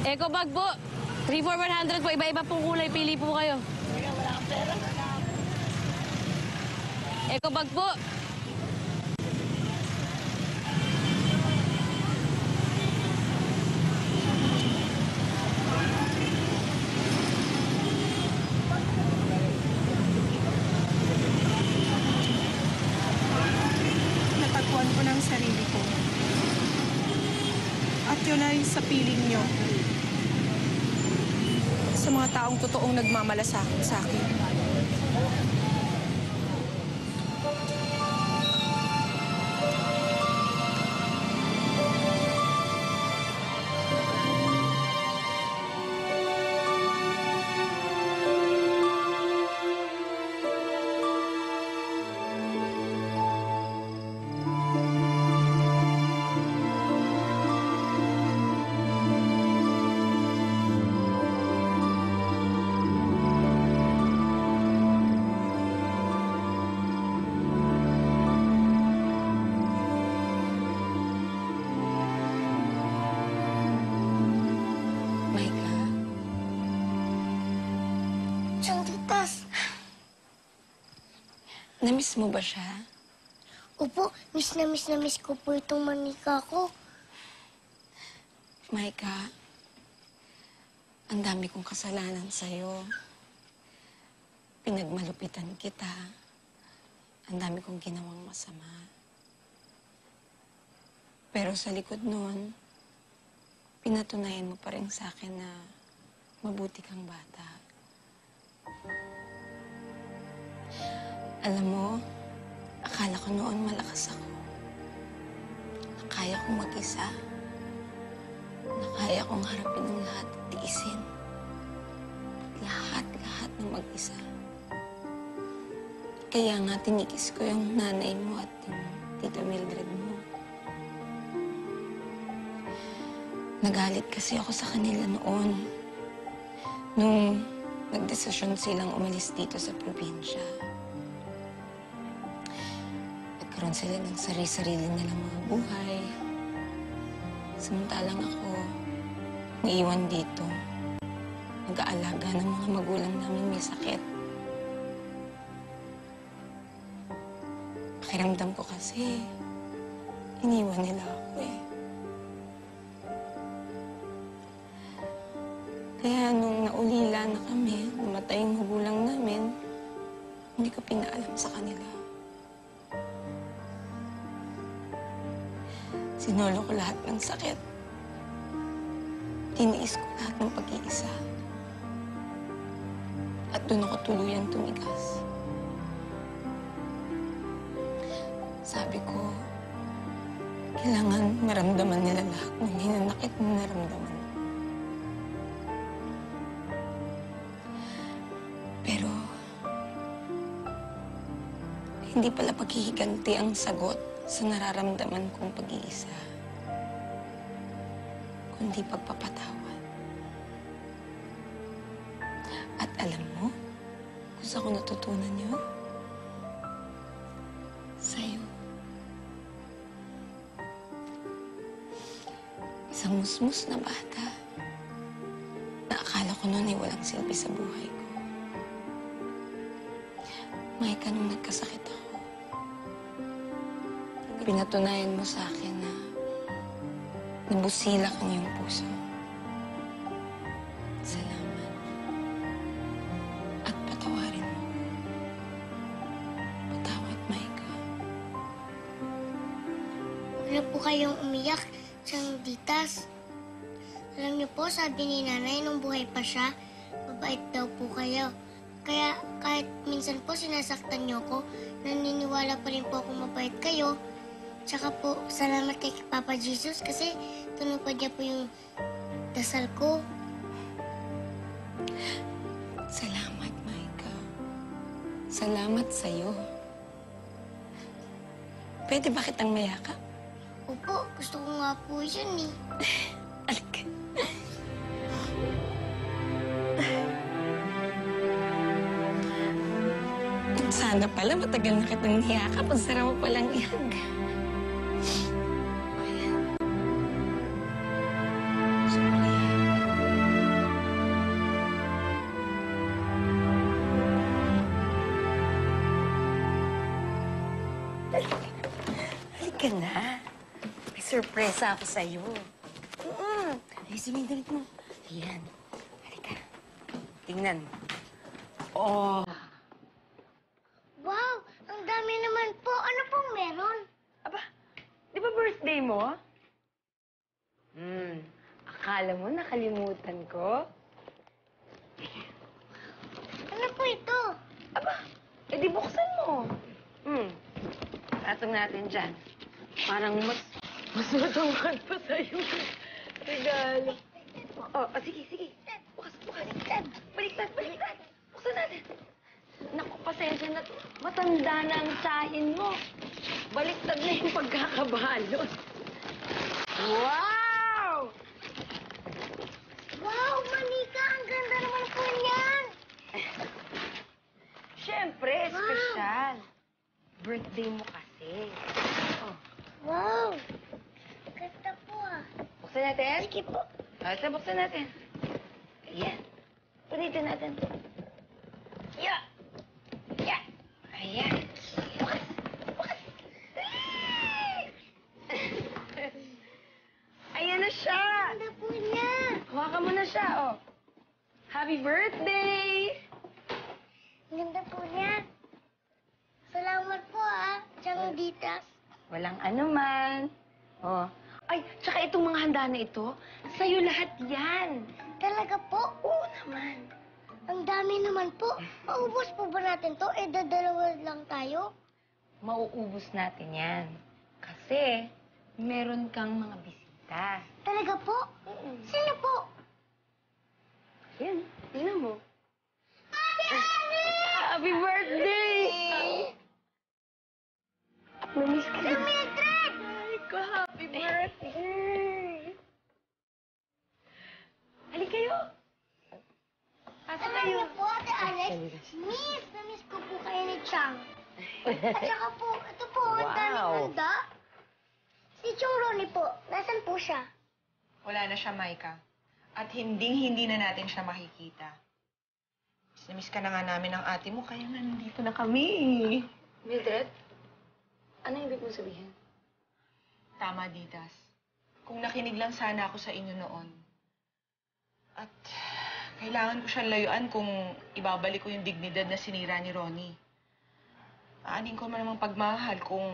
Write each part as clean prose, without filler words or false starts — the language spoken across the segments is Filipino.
Eco bag po. 3 for 100 po. Iba-iba pong kulay. Pili po kayo. Wala kang pera. Eco bag po. Natagpuan ko ng sarili ko. At yun ay sa piling nyo. Sa mga taong totoong nagmamalasakit sa akin. Namiss mo ba siya? Opo, miss na miss ko po itong manika ko. Maika, ang dami kong kasalanan sa'yo. Pinagmalupitan kita. Ang dami kong ginawang masama. Pero sa likod nun, pinatunayan mo pa rin sa akin na mabuti kang bata. Alam mo, akala ko noon malakas ako. Nakaya kong mag-isa. Nakaya kong harapin ang lahat at tiisin. Lahat ng mag-isa. Kaya nga tinikis ko yung nanay mo at yung tita Mildred mo. Nagalit kasi ako sa kanila noon. Nung nagdesisyon silang umalis dito sa probinsya. Nagkaroon sila ng sarili-sarili nilang mga buhay. Samantalang ako, naiwan dito. Nag-aalaga ng mga magulang namin may sakit. Pakiramdam ko kasi, iniwan nila ako eh. Kaya nung naulila na kami, namatay yung magulang namin, hindi ko pinaalam sa kanila. Sinolo ko lahat ng sakit. Tiniis ko lahat ng pag-iisa. At doon ako tuluyang tumigas. Sabi ko, kailangan maramdaman nila lahat ng hinanakit na naramdaman. Pero, hindi pala paghihiganti ang sagot sa nararamdaman kong pag-iisa, kundi pagpapatawad. At alam mo, kung saan ko natutunan yun? Sa'yo. Isang musmus na bata na akala ko noon ay walang silbi sa buhay ko. Maika, nung nagkasakit ako, pinatunayan mo sa akin na nabusila ang iyong puso. Salamat. At patawarin mo. Patawad, Maika. Huwag na po kayong umiyak, Tiyang Ditas. Alam niyo po, sabi ni Nanay nung buhay pa siya, mabait daw po kayo. Kaya kahit minsan po sinasaktan niyo ko, naniniwala pa rin po akong mabait kayo. Tsaka po, salamat kay Papa Jesus kasi tinupad niya po yung dasal ko. Salamat, Maika. Salamat sa'yo. Pwede ba kitang mayakap? Opo, gusto ko nga po yun eh. Alika. Sana pala matagal na kitang niyakap. Ang sarap mo palang ihag. Ayan. Sorry. Halika na. May sorpresa ako sa'yo. Ay, sumindalik mo. Ayan. Halika. Tingnan mo. Oh. Wow! Ang dami naman po. Ano pong meron? Aba, di ba birthday mo? Akala mo nakalimutan ko? Ano po ito? Aba, edi buksan mo. Patong natin dyan. Parang mas matangkad pa sa'yo. Regalo. Sige. Bukas. Baliktad. Buksan natin. Naku, pasensya na. Matanda na ang sahin mo. Baliktad na yung pagkakabalot. Wow! Wow, Manika! Ang ganda naman po niyan! Siyempre, espesyal. Birthday mo kasi. Oh, Wow! Ganda po ah. buksan natin? Sige po. Ito, buksan natin. Ayan. Punitin natin. Yeah! Ayan. Bukas. Ayan na siya. Ganda po niya. Hawakan mo na siya, oh. Happy birthday! Ang ganda po niya. Salamat po ah, Tiyang Ditas. Walang anuman. Oh. Ay, tsaka itong mga handa na ito, sa'yo lahat yan. Talaga po? Oo naman. Ang dami naman po. Maubos po ba natin to? Dadalawa lang tayo. Mauubos natin yan. Kasi, meron kang mga bisita. Talaga po? Sino po? Yan, tingnan mo. Happy birthday! Namiss ka na. Mildred! Ay ko, happy birthday! Halika kayo. Asa Alam kayo? niyo po, Ate Alex, na-miss ko po kayo ni Chang. At saka po, ito po, ang daming handa. Si Chong Ronnie po, nasan po siya? Wala na siya, Maika. At hindi na natin siya makikita. Miss ka na nga namin ng ate mo, kaya nandito na kami. Mildred, ano yung ibig mo sabihin? Tama, Ditas. Kung nakinig lang sana ako sa inyo noon. At kailangan ko siyang layuan kung ibabalik ko yung dignidad na sinira ni Ronnie. Aanin ko man namang pagmahal kung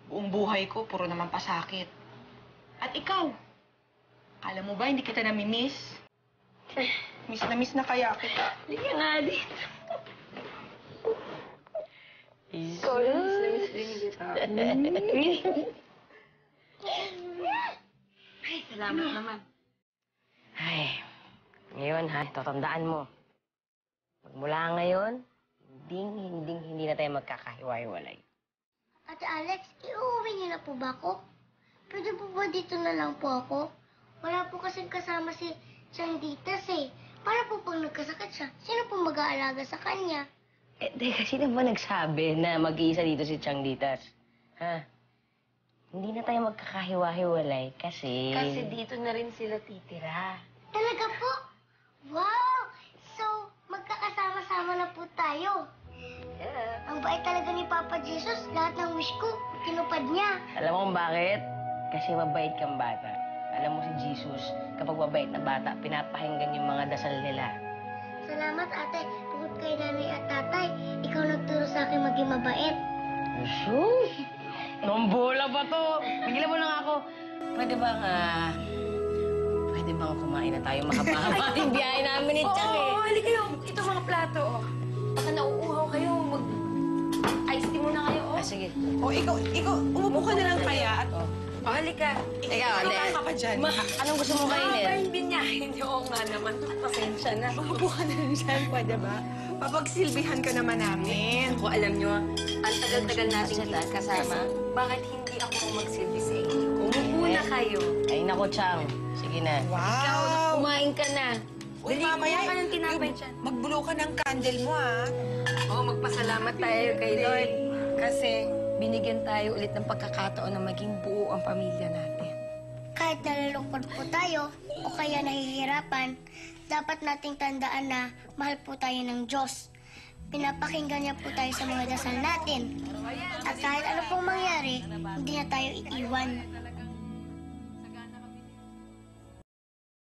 buong buhay ko puro naman pasakit. At ikaw, alam mo ba hindi kita nami-miss? Miss na kaya kita. Halika nga dito. Ikaw lang, miss din kita. Ay, salamat naman. Ay, ngayon ha, tatandaan mo. Magmula ngayon, hindi na tayo magkakahiwa-hiwalay. Ate Alex, iuwi niyo na po ba ako? Pwede po ba dito na lang po ako? Wala po kasing kasama si Chang Ditas eh. Para po pag nagkasakit siya, sino po mag-aalaga sa kanya? Eh, teka, sino ba nagsabi na mag-iisa dito si Chang Ditas? Ha? Hindi na tayo magkakahiwa-hiwalay kasi... Kasi dito na rin sila titira. Talaga po? Wow! So, magkakasama-sama na po tayo. Yeah. Ang bait talaga ni Papa Jesus. Lahat ng wish ko, tinupad niya. Alam mo kung bakit? Kasi mabait kang bata. Alam mo si Jesus, kapag mabait na bata, pinapakinggan yung mga dasal nila. Salamat, ate. Bukod kay nanay at tatay, ikaw nagturo sa akin maging mabait. Jesus! Nombola ba to? Pigilan mo lang ako. Pwede bang kumain na tayo mahaba-haba yung biyahe namin ni Chang eh? Oo, halika kayo. Ito mga plato, oh. Baka nauuhaw kayo. Mag-ice tea muna kayo, oh. Sige. O, ikaw, umupo ka na lang kaya at... Oh, halika. Ikaw, ate. Ikaw ka dyan. Anong gusto mo kainin? Mahaba yung binyahin niyo. Oo nga naman. Pasensya na. Umupo ka na lang dyan, pwede ba? Papagsilbihan ka naman namin. Ako, alam niyo, ang tagal-tagal nating kasama. Bakit hindi ako magsilbi sa inyo? Umupo na kayo. Ay, naku, Chang. Sige na. Ikaw, Wow! kumain ka na. Uy, Dali, mamaya, kumuha ka ng tinapay dyan. magbulo ka ng candle mo, ah. Oo, magpasalamat tayo kay Lord. Kasi binigyan tayo ulit ng pagkakataon na maging buo ang pamilya natin. Kahit nalulungkot po tayo o kaya nahihirapan, dapat nating tandaan na mahal po tayo ng Diyos. Pinapakinggan niya po tayo sa mga dasal natin. At kahit ano pong mangyari, hindi na tayo iiwan.